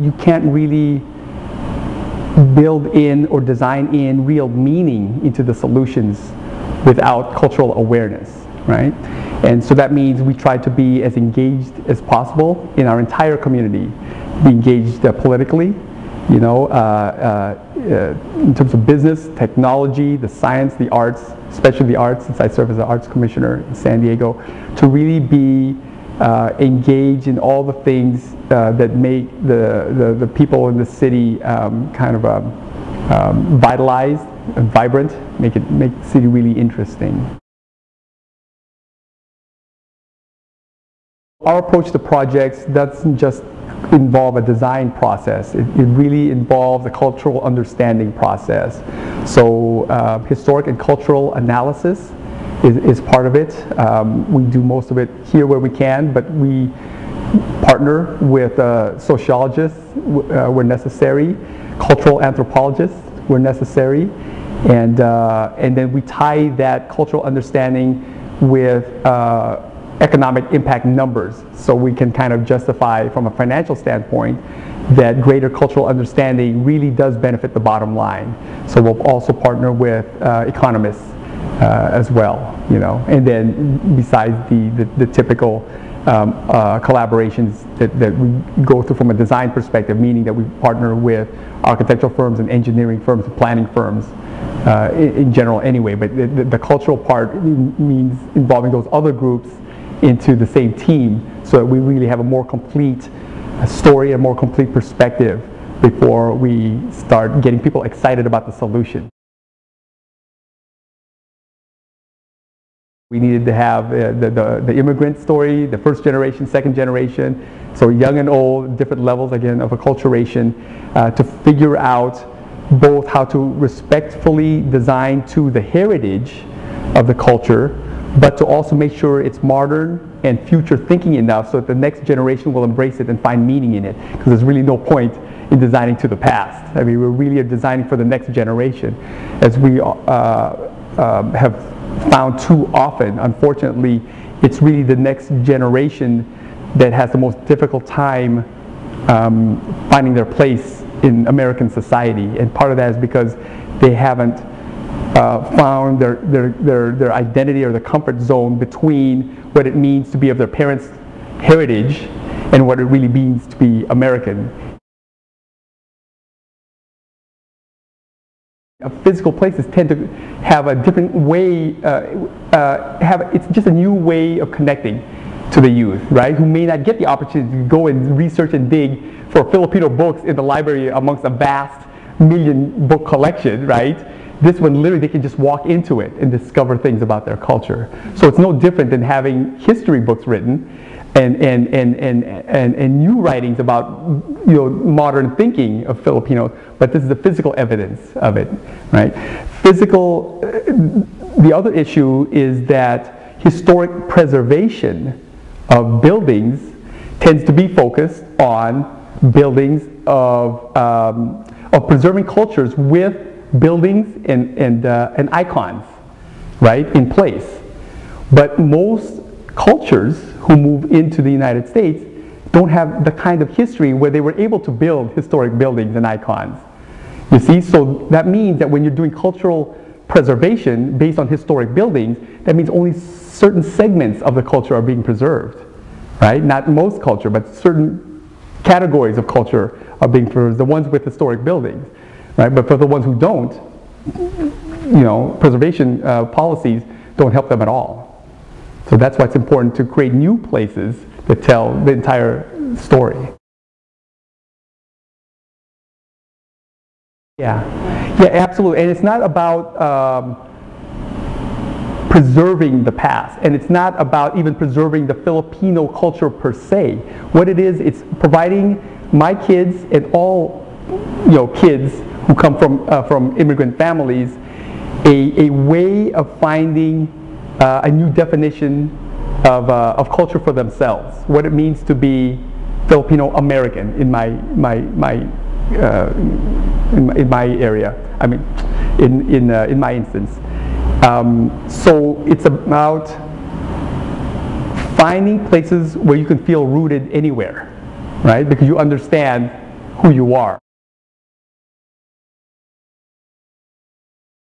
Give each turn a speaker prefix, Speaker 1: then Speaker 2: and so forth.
Speaker 1: You can't really build in or design in real meaning into the solutions without cultural awareness, right? And so that means we try to be as engaged as possible in our entire community. Be engaged politically, you know, in terms of business, technology, the science, the arts, especially the arts, since I serve as the arts commissioner in San Diego, to really be engaged in all the things that make the people in the city kind of vitalized and vibrant, make the city really interesting. Our approach to projects doesn't just involve a design process. It really involves a cultural understanding process. So historic and cultural analysis is part of it. We do most of it here where we can, but we partner with sociologists where necessary, cultural anthropologists where necessary, and then we tie that cultural understanding with economic impact numbers, so we can kind of justify from a financial standpoint that greater cultural understanding really does benefit the bottom line. So we'll also partner with economists as well, you know, and then besides the typical collaborations that we go through from a design perspective, meaning that we partner with architectural firms and engineering firms and planning firms in general anyway, but the cultural part means involving those other groups into the same team so that we really have a more complete story, a more complete perspective before we start getting people excited about the solution. We needed to have the immigrant story, the first generation, second generation, so young and old, different levels again of acculturation, to figure out both how to respectfully design to the heritage of the culture, but to also make sure it's modern and future thinking enough so that the next generation will embrace it and find meaning in it, because there's really no point in designing to the past. I mean, we really are designing for the next generation, as we have found too often. Unfortunately, it's really the next generation that has the most difficult time finding their place in American society, and part of that is because they haven't found their identity or the comfort zone between what it means to be of their parents' heritage and what it really means to be American. Physical places tend to have a different way, it's just a new way of connecting to the youth, right, who may not get the opportunity to go and research and dig for Filipino books in the library amongst a vast million-book collection, right? This one, literally, they can just walk into it and discover things about their culture. So it's no different than having history books written and new writings about, you know, modern thinking of Filipinos, but this is the physical evidence of it, right? Physical, the other issue is that historic preservation of buildings tends to be focused on buildings of preserving cultures with buildings and icons, right, in place. But most cultures who move into the United States don't have the kind of history where they were able to build historic buildings and icons. You see, so that means that when you're doing cultural preservation based on historic buildings, that means only certain segments of the culture are being preserved, right? Not most culture, but certain categories of culture are being preserved, the ones with historic buildings. Right? But for the ones who don't, you know, preservation policies don't help them at all. So that's why it's important to create new places that tell the entire story. Yeah, absolutely. And it's not about preserving the past, and it's not about even preserving the Filipino culture per se. What it is, it's providing my kids and all, you know, kids who come from immigrant families a way of finding a new definition of culture for themselves. What it means to be Filipino American in my area. I mean, in my instance. So it's about finding places where you can feel rooted anywhere, right? Because you understand who you are.